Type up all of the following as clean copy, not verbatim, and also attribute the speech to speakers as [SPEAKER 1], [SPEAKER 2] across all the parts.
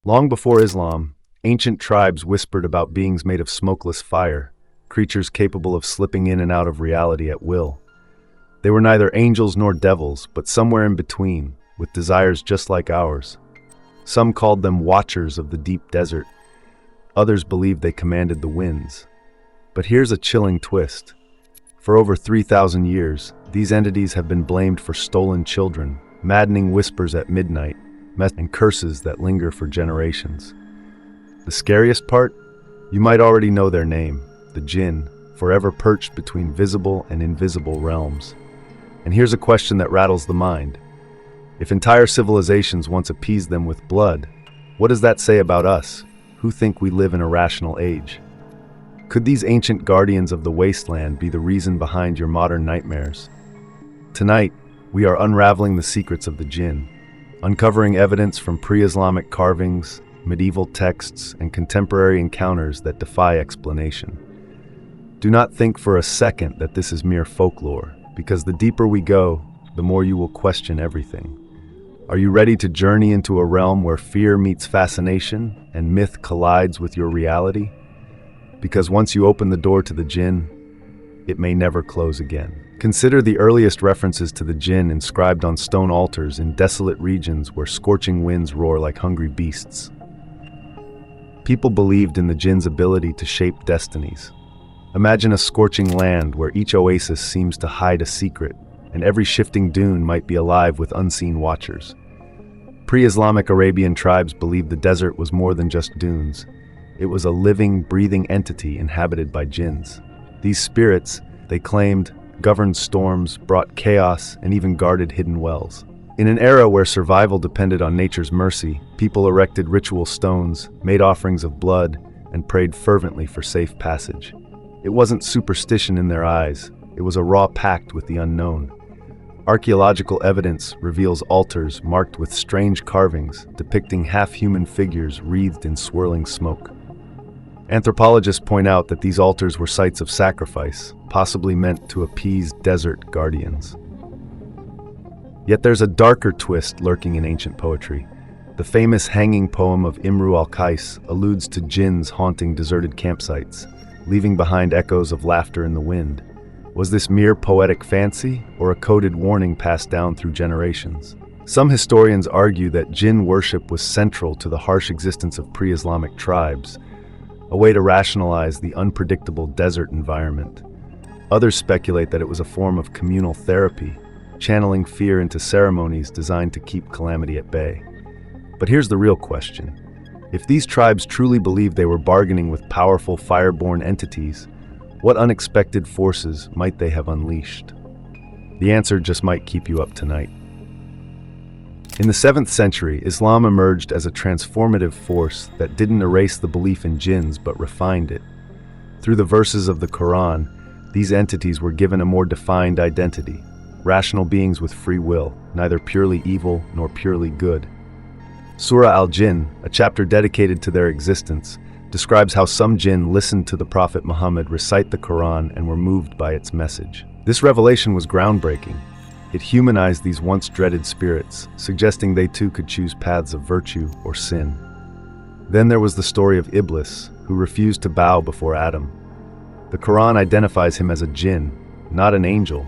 [SPEAKER 1] Long before Islam, ancient tribes whispered about beings made of smokeless fire, creatures capable of slipping in and out of reality at will. They were neither angels nor devils, but somewhere in between, with desires just like ours. Some called them watchers of the deep desert. Others believed they commanded the winds. But here's a chilling twist. For over 3,000 years, these entities have been blamed for stolen children, maddening whispers at midnight, and curses that linger for generations. The scariest part? You might already know their name, the Jinn, forever perched between visible and invisible realms. And here's a question that rattles the mind. If entire civilizations once appeased them with blood, what does that say about us, who think we live in a rational age? Could these ancient guardians of the wasteland be the reason behind your modern nightmares? Tonight, we are unraveling the secrets of the Jinn, uncovering evidence from pre-Islamic carvings, medieval texts, and contemporary encounters that defy explanation. Do not think for a second that this is mere folklore, because the deeper we go, the more you will question everything. Are you ready to journey into a realm where fear meets fascination and myth collides with your reality? Because once you open the door to the Jinn, it may never close again. Consider the earliest references to the Jinn inscribed on stone altars in desolate regions where scorching winds roar like hungry beasts. People believed in the Jinn's ability to shape destinies. Imagine a scorching land where each oasis seems to hide a secret, and every shifting dune might be alive with unseen watchers. Pre-Islamic Arabian tribes believed the desert was more than just dunes. It was a living, breathing entity inhabited by Djinns. These spirits, they claimed, governed storms, brought chaos, and even guarded hidden wells. In an era where survival depended on nature's mercy, people erected ritual stones, made offerings of blood, and prayed fervently for safe passage. It wasn't superstition in their eyes, it was a raw pact with the unknown. Archaeological evidence reveals altars marked with strange carvings depicting half-human figures wreathed in swirling smoke. Anthropologists point out that these altars were sites of sacrifice, possibly meant to appease desert guardians. Yet there's a darker twist lurking in ancient poetry. The famous hanging poem of Imru al-Qais alludes to jinns haunting deserted campsites, leaving behind echoes of laughter in the wind. Was this mere poetic fancy, or a coded warning passed down through generations? Some historians argue that jinn worship was central to the harsh existence of pre-Islamic tribes, a way to rationalize the unpredictable desert environment. Others speculate that it was a form of communal therapy, channeling fear into ceremonies designed to keep calamity at bay. But here's the real question. If these tribes truly believed they were bargaining with powerful fire-born entities, what unexpected forces might they have unleashed? The answer just might keep you up tonight. In the 7th century, Islam emerged as a transformative force that didn't erase the belief in jinns but refined it. Through the verses of the Quran, these entities were given a more defined identity, rational beings with free will, neither purely evil nor purely good. Surah al-Jinn, a chapter dedicated to their existence, describes how some jinn listened to the Prophet Muhammad recite the Quran and were moved by its message. This revelation was groundbreaking. It humanized these once dreaded spirits, suggesting they too could choose paths of virtue or sin. Then there was the story of Iblis, who refused to bow before Adam. The Quran identifies him as a jinn, not an angel,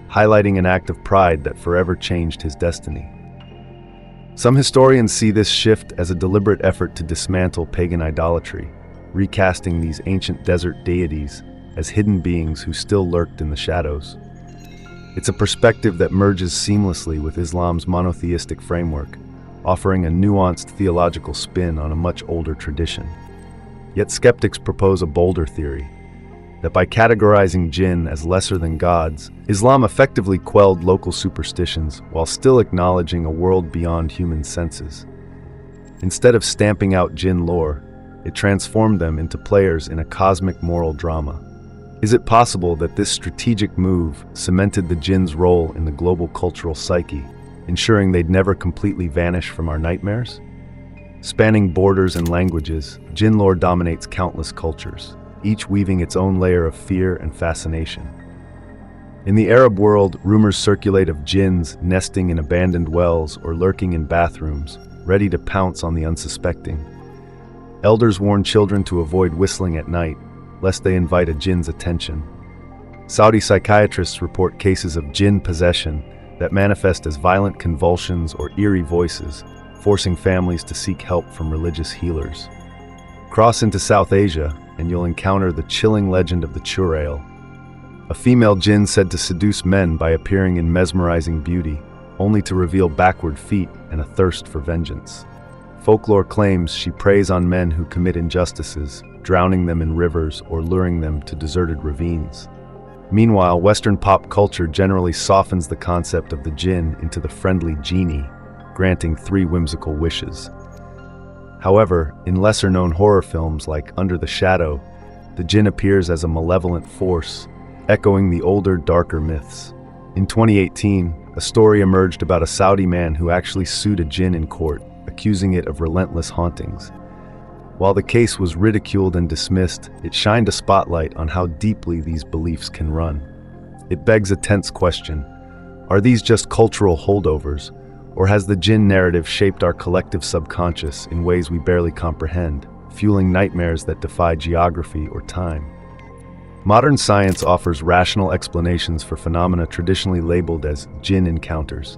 [SPEAKER 1] highlighting an act of pride that forever changed his destiny. Some historians see this shift as a deliberate effort to dismantle pagan idolatry, recasting these ancient desert deities as hidden beings who still lurked in the shadows. It's a perspective that merges seamlessly with Islam's monotheistic framework, offering a nuanced theological spin on a much older tradition. Yet skeptics propose a bolder theory, that by categorizing jinn as lesser than gods, Islam effectively quelled local superstitions while still acknowledging a world beyond human senses. Instead of stamping out jinn lore, it transformed them into players in a cosmic moral drama. Is it possible that this strategic move cemented the jinn's role in the global cultural psyche, ensuring they'd never completely vanish from our nightmares? Spanning borders and languages, jinn lore dominates countless cultures, each weaving its own layer of fear and fascination. In the Arab world, rumors circulate of jinns nesting in abandoned wells or lurking in bathrooms, ready to pounce on the unsuspecting. Elders warn children to avoid whistling at night, lest they invite a jinn's attention. Saudi psychiatrists report cases of jinn possession that manifest as violent convulsions or eerie voices, forcing families to seek help from religious healers. Cross into South Asia, and you'll encounter the chilling legend of the Churail, a female jinn said to seduce men by appearing in mesmerizing beauty, only to reveal backward feet and a thirst for vengeance. Folklore claims she preys on men who commit injustices, drowning them in rivers or luring them to deserted ravines. Meanwhile, Western pop culture generally softens the concept of the jinn into the friendly genie, granting 3 whimsical wishes. However, in lesser-known horror films like Under the Shadow, the jinn appears as a malevolent force, echoing the older, darker myths. In 2018, a story emerged about a Saudi man who actually sued a jinn in court, accusing it of relentless hauntings. While the case was ridiculed and dismissed, it shined a spotlight on how deeply these beliefs can run. It begs a tense question: are these just cultural holdovers, or has the jinn narrative shaped our collective subconscious in ways we barely comprehend, fueling nightmares that defy geography or time? Modern science offers rational explanations for phenomena traditionally labeled as jinn encounters.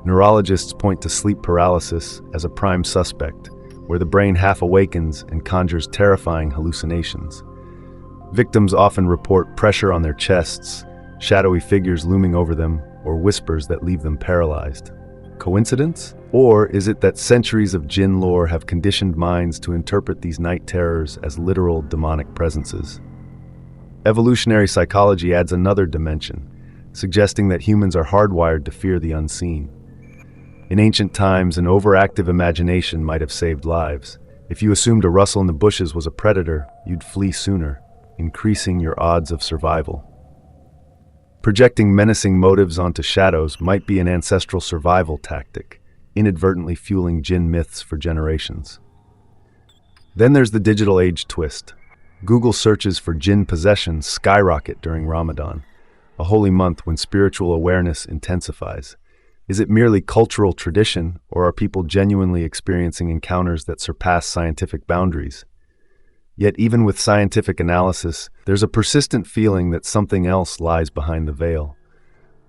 [SPEAKER 1] Neurologists point to sleep paralysis as a prime suspect, where the brain half awakens and conjures terrifying hallucinations. Victims often report pressure on their chests, shadowy figures looming over them, or whispers that leave them paralyzed. Coincidence? Or is it that centuries of jinn lore have conditioned minds to interpret these night terrors as literal demonic presences? Evolutionary psychology adds another dimension, suggesting that humans are hardwired to fear the unseen. In ancient times, an overactive imagination might have saved lives. If you assumed a rustle in the bushes was a predator, you'd flee sooner, increasing your odds of survival. Projecting menacing motives onto shadows might be an ancestral survival tactic, inadvertently fueling jinn myths for generations. Then there's the digital age twist. Google searches for jinn possession skyrocket during Ramadan, a holy month when spiritual awareness intensifies. Is it merely cultural tradition, or are people genuinely experiencing encounters that surpass scientific boundaries? Yet even with scientific analysis, there's a persistent feeling that something else lies behind the veil.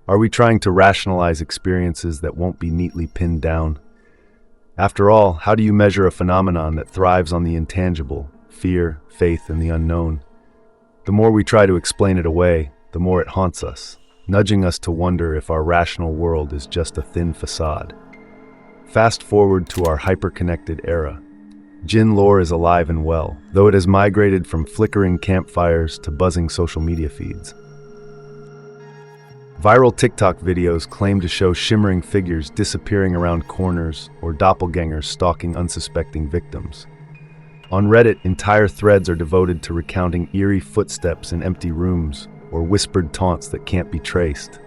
[SPEAKER 1] Are we trying to rationalize experiences that won't be neatly pinned down? After all, how do you measure a phenomenon that thrives on the intangible, fear, faith, and the unknown? The more we try to explain it away, the more it haunts us, nudging us to wonder if our rational world is just a thin facade. Fast forward to our hyper-connected era. Jinn lore is alive and well, though it has migrated from flickering campfires to buzzing social media feeds. Viral TikTok videos claim to show shimmering figures disappearing around corners or doppelgangers stalking unsuspecting victims. On Reddit, entire threads are devoted to recounting eerie footsteps in empty rooms or whispered taunts that can't be traced.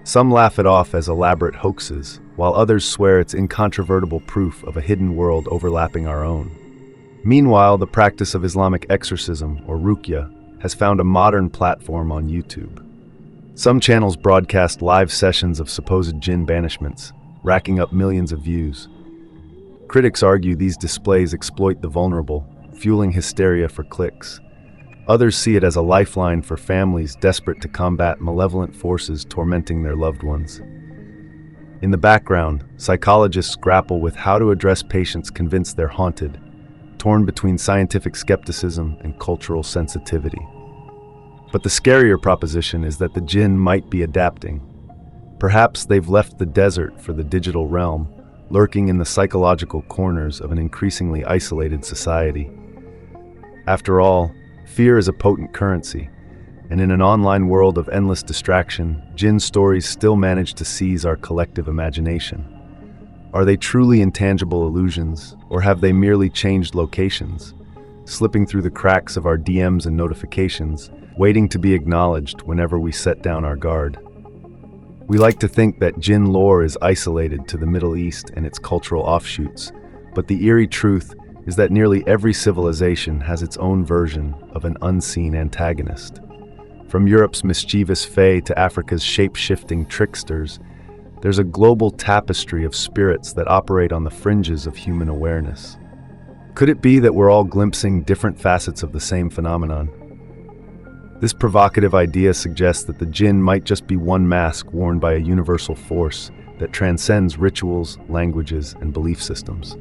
[SPEAKER 1] Some laugh it off as elaborate hoaxes, while others swear it's incontrovertible proof of a hidden world overlapping our own. Meanwhile, the practice of Islamic exorcism, or ruqya, has found a modern platform on YouTube. Some channels broadcast live sessions of supposed jinn banishments, racking up millions of views. Critics argue these displays exploit the vulnerable, fueling hysteria for clicks. Others see it as a lifeline for families desperate to combat malevolent forces tormenting their loved ones. In the background, psychologists grapple with how to address patients convinced they're haunted, torn between scientific skepticism and cultural sensitivity. But the scarier proposition is that the jinn might be adapting. Perhaps they've left the desert for the digital realm, lurking in the psychological corners of an increasingly isolated society. After all, fear is a potent currency, and in an online world of endless distraction, jinn stories still manage to seize our collective imagination. Are they truly intangible illusions, or have they merely changed locations, slipping through the cracks of our DMs and notifications, waiting to be acknowledged whenever we set down our guard? We like to think that jinn lore is isolated to the Middle East and its cultural offshoots, but the eerie truth is that nearly every civilization has its own version of an unseen antagonist. From Europe's mischievous fae to Africa's shape-shifting tricksters, There's a global tapestry of spirits that operate on the fringes of human awareness. Could it be that we're all glimpsing different facets of the same phenomenon? This provocative idea suggests that the jinn might just be one mask worn by a universal force that transcends rituals, languages, and belief systems.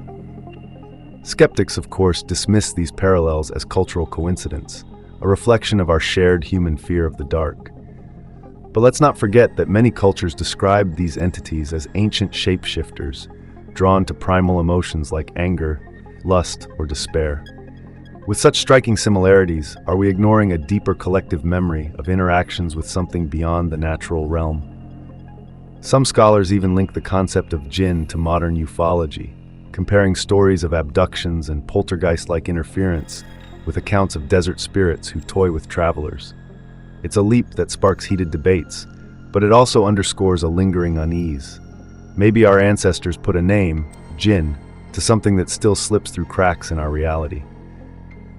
[SPEAKER 1] Skeptics, of course, dismiss these parallels as cultural coincidence, a reflection of our shared human fear of the dark. But let's not forget that many cultures describe these entities as ancient shapeshifters, drawn to primal emotions like anger, lust, or despair. With such striking similarities, are we ignoring a deeper collective memory of interactions with something beyond the natural realm? Some scholars even link the concept of jinn to modern ufology, comparing stories of abductions and poltergeist-like interference with accounts of desert spirits who toy with travelers. It's a leap that sparks heated debates, but it also underscores a lingering unease. Maybe our ancestors put a name, jinn, to something that still slips through cracks in our reality.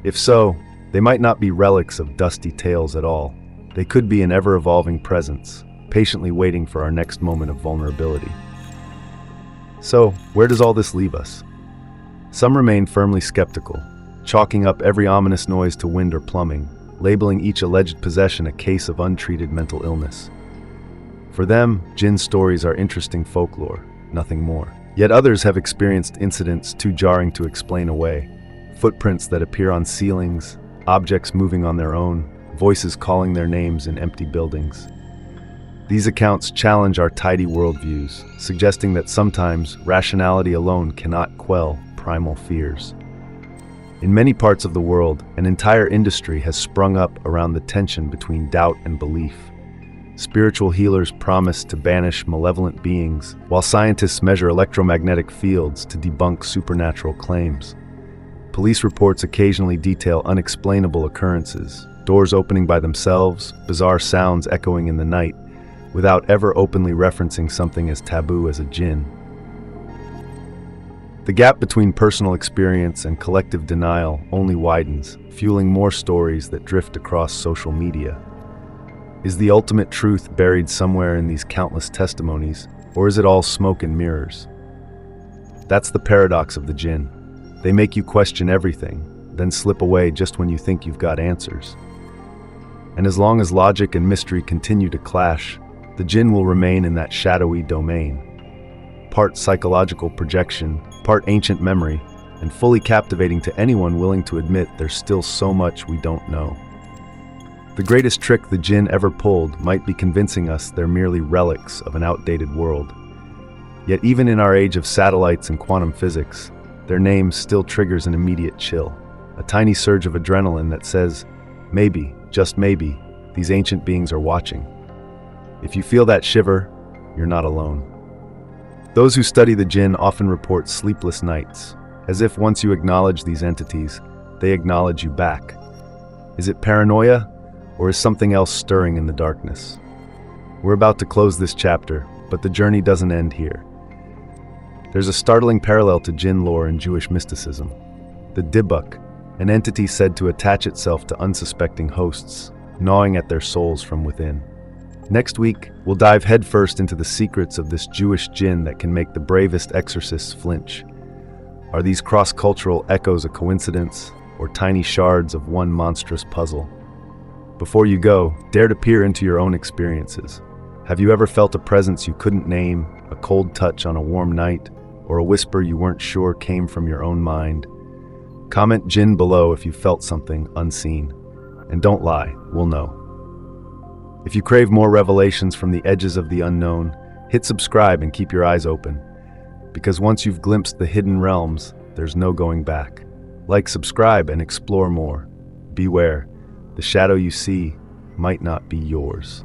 [SPEAKER 1] If so, they might not be relics of dusty tales at all. They could be an ever-evolving presence, patiently waiting for our next moment of vulnerability. So, where does all this leave us? Some remain firmly skeptical, chalking up every ominous noise to wind or plumbing, labeling each alleged possession a case of untreated mental illness. For them, jinn stories are interesting folklore, nothing more. Yet others have experienced incidents too jarring to explain away. Footprints that appear on ceilings, objects moving on their own, voices calling their names in empty buildings. These accounts challenge our tidy worldviews, suggesting that sometimes rationality alone cannot quell primal fears. In many parts of the world, an entire industry has sprung up around the tension between doubt and belief. Spiritual healers promise to banish malevolent beings, while scientists measure electromagnetic fields to debunk supernatural claims. Police reports occasionally detail unexplainable occurrences, doors opening by themselves, bizarre sounds echoing in the night, without ever openly referencing something as taboo as a jinn. The gap between personal experience and collective denial only widens, fueling more stories that drift across social media. Is the ultimate truth buried somewhere in these countless testimonies, or is it all smoke and mirrors? That's the paradox of the jinn. They make you question everything, then slip away just when you think you've got answers. And as long as logic and mystery continue to clash, the jinn will remain in that shadowy domain. Part psychological projection, part ancient memory, and fully captivating to anyone willing to admit there's still so much we don't know. The greatest trick the jinn ever pulled might be convincing us they're merely relics of an outdated world. Yet even in our age of satellites and quantum physics, their name still triggers an immediate chill, a tiny surge of adrenaline that says, maybe, just maybe, these ancient beings are watching. If you feel that shiver, you're not alone. Those who study the jinn often report sleepless nights, as if once you acknowledge these entities, they acknowledge you back. Is it paranoia, or is something else stirring in the darkness? We're about to close this chapter, but the journey doesn't end here. There's a startling parallel to jinn lore in Jewish mysticism. The Dybbuk, an entity said to attach itself to unsuspecting hosts, gnawing at their souls from within. Next week, we'll dive headfirst into the secrets of this Jewish jinn that can make the bravest exorcists flinch. Are these cross-cultural echoes a coincidence, or tiny shards of one monstrous puzzle? Before you go, dare to peer into your own experiences. Have you ever felt a presence you couldn't name, a cold touch on a warm night, or a whisper you weren't sure came from your own mind? Comment jinn below if you felt something unseen. And don't lie, we'll know. If you crave more revelations from the edges of the unknown, hit subscribe and keep your eyes open. Because once you've glimpsed the hidden realms, there's no going back. Like, subscribe, and explore more. Beware, the shadow you see might not be yours.